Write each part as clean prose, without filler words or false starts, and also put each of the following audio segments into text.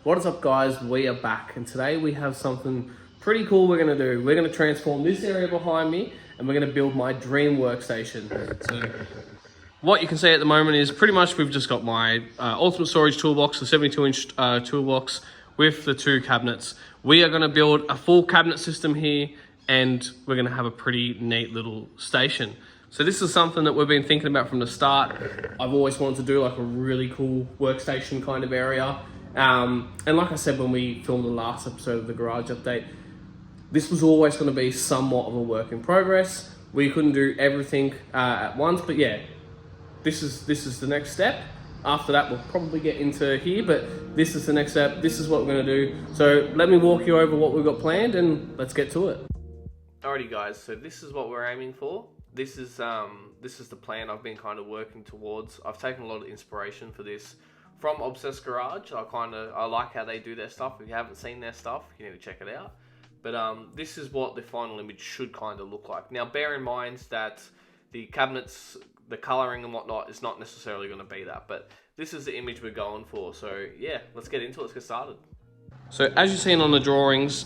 What is up, guys? We are back, and today we have something pretty cool we're going to do. We're going to transform this area behind me, and we're going to build my dream workstation. So what you can see at the moment is pretty much we've just got my ultimate storage toolbox, the 72-inch toolbox with the two cabinets. We are going to build a full cabinet system here, and we're going to have a pretty neat little station. So this is something that we've been thinking about from the start. I've always wanted to do like a really cool workstation kind of area. And like I said when we filmed the last episode of the garage update, this was always going to be somewhat of a work in progress. We couldn't do everything at once, but yeah, this is the next step. After that, we'll probably get into here, but this is the next step. This is what we're going to do. So let me walk you over what we've got planned, and let's get to it. Alrighty, guys. So this is what we're aiming for. This is the plan I've been kind of working towards. I've taken a lot of inspiration for this from Obsessed Garage. I like how they do their stuff. If you haven't seen their stuff, you need to check it out. But this is what the final image should kind of look like. Now, bear in mind that the cabinets, the coloring and whatnot is not necessarily going to be that, but this is the image we're going for. So yeah, let's get into it. Let's get started. So as you've seen on the drawings,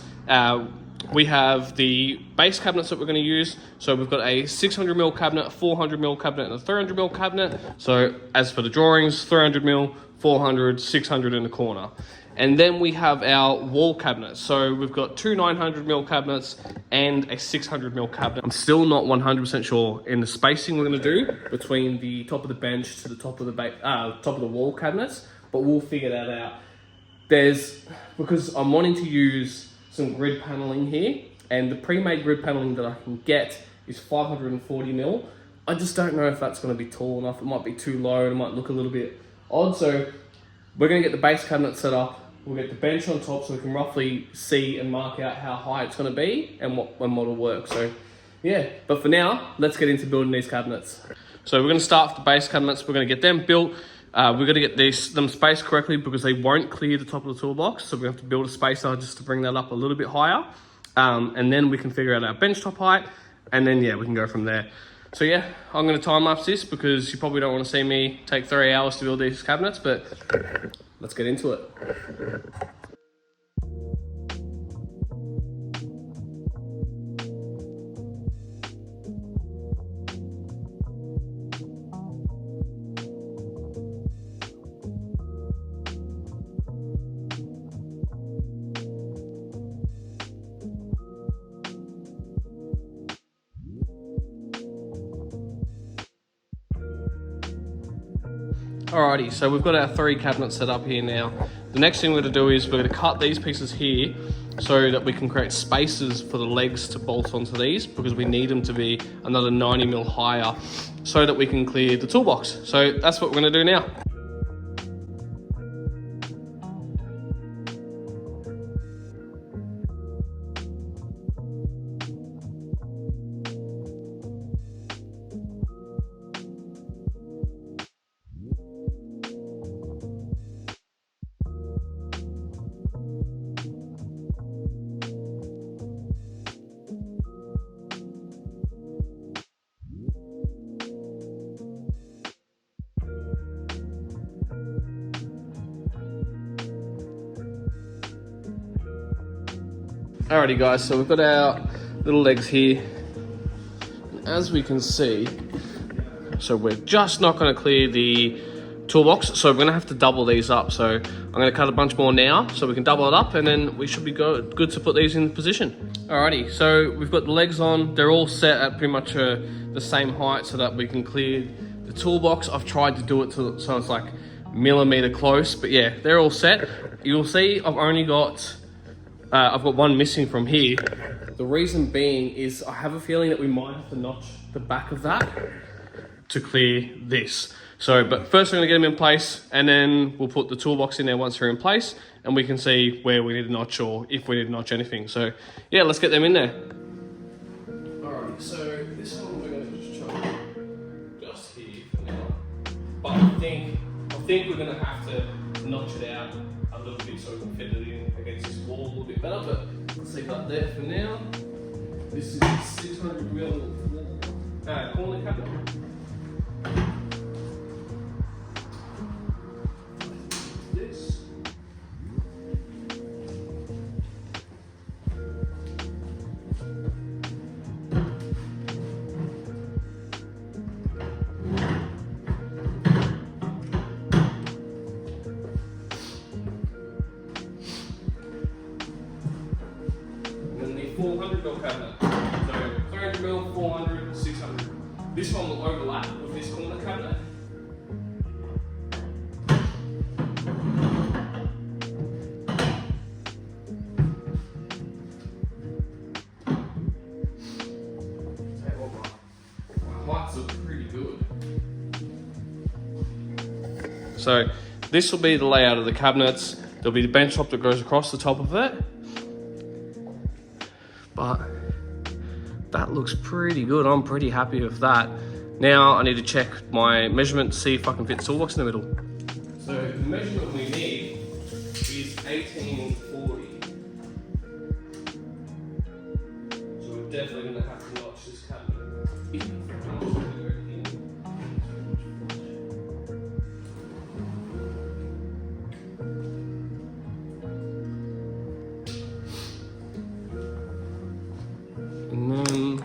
we have the base cabinets that we're going to use. So we've got a 600mm cabinet, a 400mm cabinet, and a 300mm cabinet. So as for the drawings, 300mm, 400, 600 in the corner. And then we have our wall cabinets. So we've got two 900mm cabinets and a 600mm cabinet. I'm still not 100% sure in the spacing we're going to do between the top of the bench to the top of the wall cabinets, but we'll figure that out. Because I'm wanting to use some grid paneling here, and the pre-made grid paneling that I can get is 540mm. I just don't know if that's going to be tall enough. It might be too low, and it might look a little bit odd. So we're going to get the base cabinet set up. We'll get the bench on top so we can roughly see and mark out how high it's going to be and what will work. So yeah, but for now, let's get into building these cabinets. So we're going to start with the base cabinets. We're going to get them built. We're going to get them spaced correctly because they won't clear the top of the toolbox. So we have to build a spacer just to bring that up a little bit higher. And then we can figure out our bench top height. And then, yeah, we can go from there. So yeah, I'm going to time lapse this because you probably don't want to see me take 3 hours to build these cabinets, but let's get into it. Alrighty, so we've got our 3 cabinets set up here now. The next thing we're going to do is we're going to cut these pieces here so that we can create spaces for the legs to bolt onto these, because we need them to be another 90mm higher so that we can clear the toolbox. So that's what we're going to do now. Alrighty, guys, so we've got our little legs here. And as we can see, so we're just not going to clear the toolbox, so we're going to have to double these up. So I'm going to cut a bunch more now so we can double it up, and then we should be good to put these in position. Alrighty, so we've got the legs on. They're all set at pretty much the same height so that we can clear the toolbox. I've tried to do it so it's like millimeter close, but yeah, they're all set. You'll see I've got one missing from here. The reason being is I have a feeling that we might have to notch the back of that to clear this. So, but first we're gonna get them in place, and then we'll put the toolbox in there once they're in place, and we can see where we need to notch or if we need to notch anything. So yeah, let's get them in there. Alright, so this one we're gonna just try just here for now. But I think we're gonna have to notch it out a little bit so we can fit it in against this wall a little bit better, but let's leave that there for now. This is 600mm corner cabinet. This. this one will overlap with this corner cabinet. Heights look pretty good. So this will be the layout of the cabinets. There'll be the bench top that goes across the top of it. But that looks pretty good. I'm pretty happy with that. Now I need to check my measurement to see if I can fit the toolbox in the middle. So the measurement we need is 1840. So we're definitely going to have to notch this cabinet. And then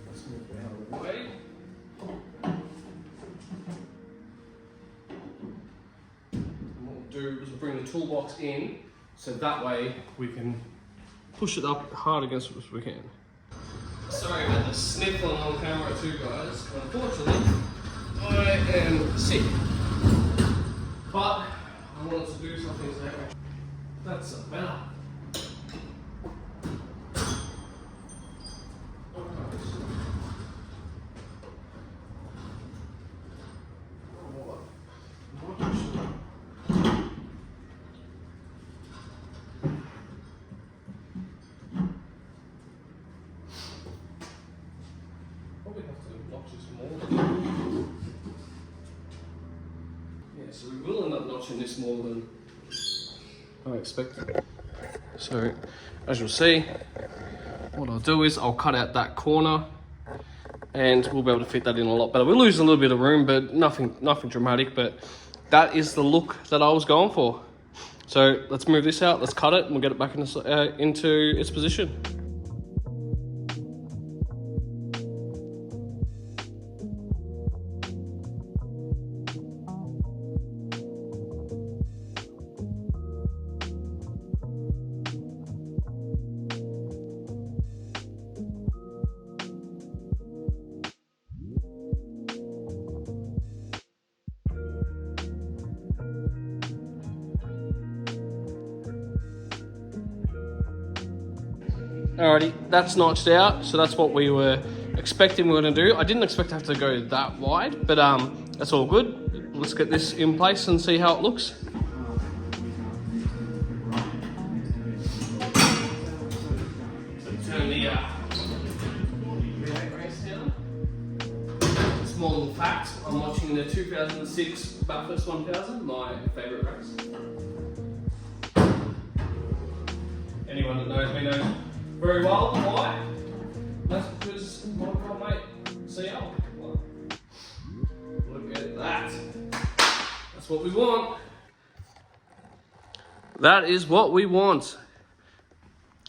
let's move it out of the way. And what we'll do is we'll bring the toolbox in, so that way we can push it up hard against it as we can. Sorry about the sniffling on camera too, guys. Unfortunately, I am sick. But I wanted to do something today. That's better. Probably have to notch this more. Yeah, so we will end up notching this more than I expected. So, as you'll see, what I'll do is I'll cut out that corner and we'll be able to fit that in a lot better. We'll lose a little bit of room, but nothing dramatic, but that is the look that I was going for. So let's move this out, let's cut it, and we'll get it back into its position. Alrighty, that's notched out, so that's what we were expecting we were going to do. I didn't expect to have to go that wide, but that's all good. Let's get this in place and see how it looks. So turn the race down. Small little fact, I'm watching the 2006 Bathurst 1000, my favourite race. Anyone that knows me knows very well why. That's because my old mate CL. Look at that. That's what we want. That is what we want.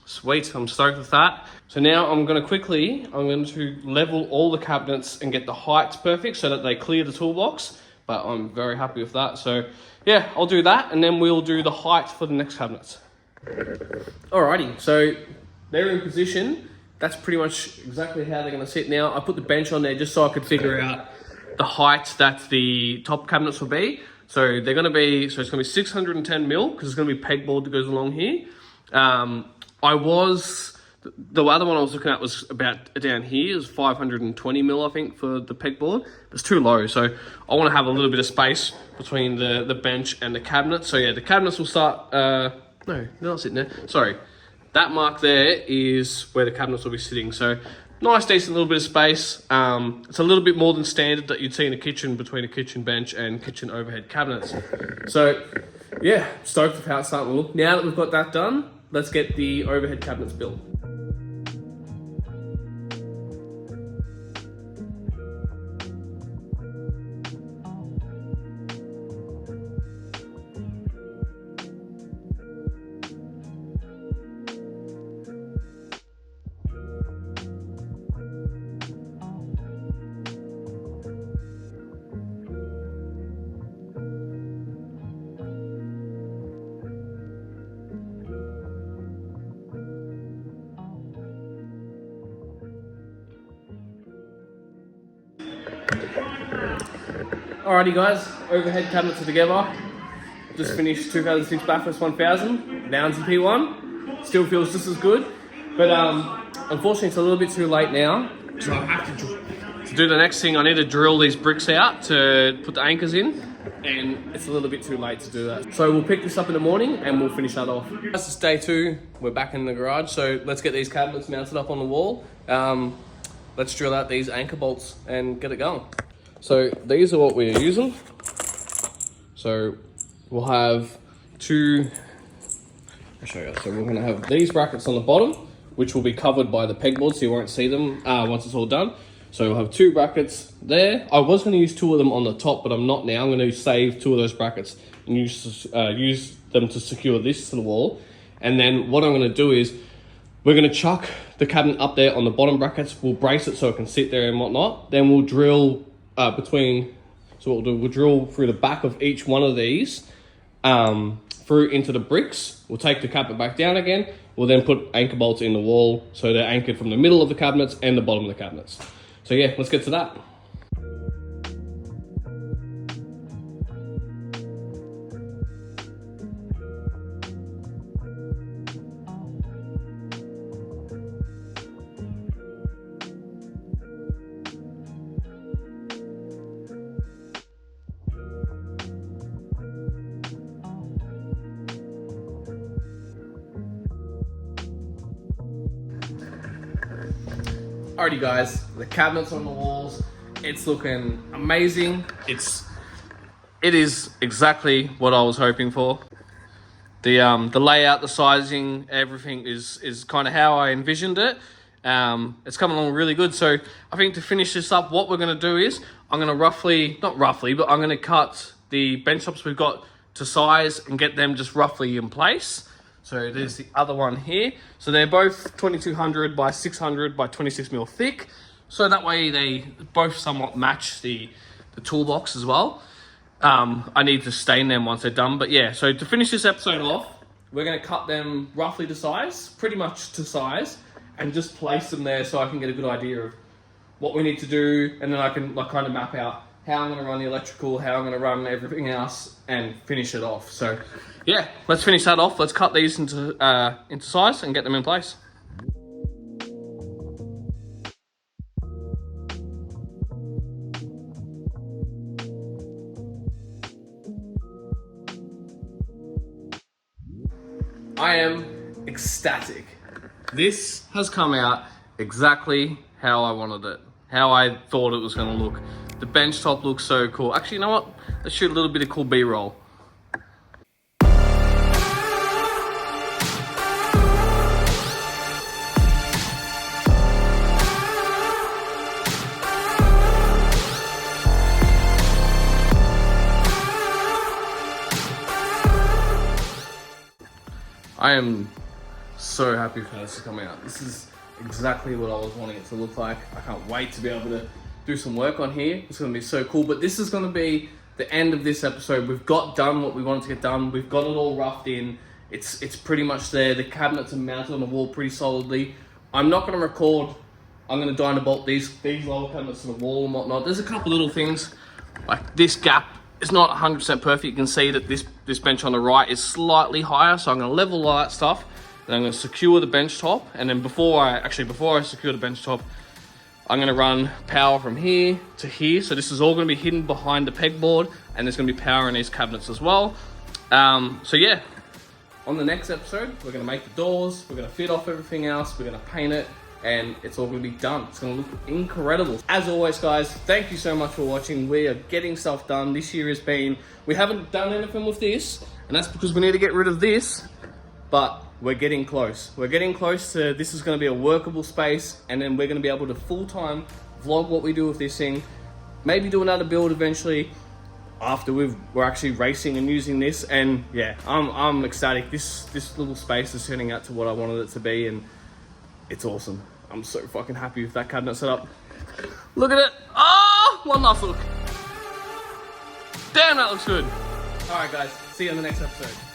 Sweet, I'm stoked with that. So now I'm going to level all the cabinets and get the heights perfect so that they clear the toolbox. But I'm very happy with that. So yeah, I'll do that and then we'll do the height for the next cabinets. Alrighty, so they're in position. That's pretty much exactly how they're going to sit now. I put the bench on there just so I could figure out the height that the top cabinets will be. So they're going to be, so it's going to be 610 mil because it's going to be pegboard that goes along here. The other one I was looking at was about down here, is 520 mil I think for the pegboard. It's too low, so I want to have a little bit of space between the bench and the cabinet. So yeah, the cabinets will start, no, they're not sitting there, sorry. That mark there is where the cabinets will be sitting. So nice, decent little bit of space. It's a little bit more than standard that you'd see in a kitchen between a kitchen bench and kitchen overhead cabinets. So yeah, stoked with how it's starting to look. Now that we've got that done, let's get the overhead cabinets built. Alrighty guys, overhead cabinets are together. Just finished 2006 Bathurst 1000, Downs and P1. Still feels just as good, but unfortunately it's a little bit too late now. So I have to do the next thing. I need to drill these bricks out to put the anchors in, and it's a little bit too late to do that. So we'll pick this up in the morning and we'll finish that off. This is day 2. We're back in the garage, so let's get these cabinets mounted up on the wall. Let's drill out these anchor bolts and get it going. So these are what we're using. So we'll have two, I'll show you. So we're gonna have these brackets on the bottom, which will be covered by the pegboard, so you won't see them once it's all done. So we'll have 2 brackets there. I was gonna use 2 of them on the top, but I'm not now. I'm gonna save 2 of those brackets and use them to secure this to the wall. And then what I'm gonna do is, we're gonna chuck the cabinet up there on the bottom brackets. We'll brace it so it can sit there and whatnot. Then we'll drill we'll drill through the back of each one of these through into the bricks. We'll take the cabinet back down again. We'll then put anchor bolts in the wall so they're anchored from the middle of the cabinets and the bottom of the cabinets. So yeah, let's get to that. Alrighty guys, the cabinets on the walls, it's looking amazing. It is exactly what I was hoping for. The layout, the sizing, everything is kind of how I envisioned it. It's coming along really good. So I think to finish this up, what we're gonna do is, I'm gonna not roughly, but I'm gonna cut the bench tops we've got to size and get them just roughly in place. So there's the other one here. So they're both 2200 by 600 by 26 mil thick. So that way they both somewhat match the toolbox as well. I need to stain them once they're done. But yeah, so to finish this episode off, we're gonna cut them roughly to size, pretty much to size, and just place them there so I can get a good idea of what we need to do. And then I can kind of map out how I'm gonna run the electrical, how I'm gonna run everything else, and finish it off. So yeah, let's finish that off. Let's cut these into size and get them in place. I am ecstatic. This has come out exactly how I wanted it, how I thought it was gonna look. The bench top looks so cool. Actually, you know what? Let's shoot a little bit of cool B-roll. I am so happy for this to come out. This is exactly what I was wanting it to look like. I can't wait to be able to do some work on here. It's gonna be so cool, but this is gonna be the end of this episode. We've got done what we wanted to get done. We've got it all roughed in. It's pretty much there. The cabinets are mounted on the wall pretty solidly. I'm not gonna record. I'm gonna dynabolt these lower cabinets to the wall and whatnot. There's a couple little things, like this gap. It's not 100% perfect. You can see that this bench on the right is slightly higher, so I'm going to level all that stuff. Then I'm going to secure the bench top, and then before I secure the bench top, I'm going to run power from here to here. So this is all going to be hidden behind the pegboard, and there's going to be power in these cabinets as well. So yeah, on the next episode, we're going to make the doors, we're going to fit off everything else, we're going to paint it, and it's all going to be done. It's going to look incredible. As always, guys, thank you so much for watching. We are getting stuff done. This year has been, we haven't done anything with this, and that's because we need to get rid of this, but we're getting close. We're getting close to, this is going to be a workable space, and then we're going to be able to full-time vlog what we do with this thing, maybe do another build eventually after we're actually racing and using this. And yeah, I'm ecstatic. This little space is turning out to what I wanted it to be, and it's awesome. I'm so fucking happy with that cabinet setup. Look at it. Oh, one last look. Damn, that looks good. All right, guys. See you in the next episode.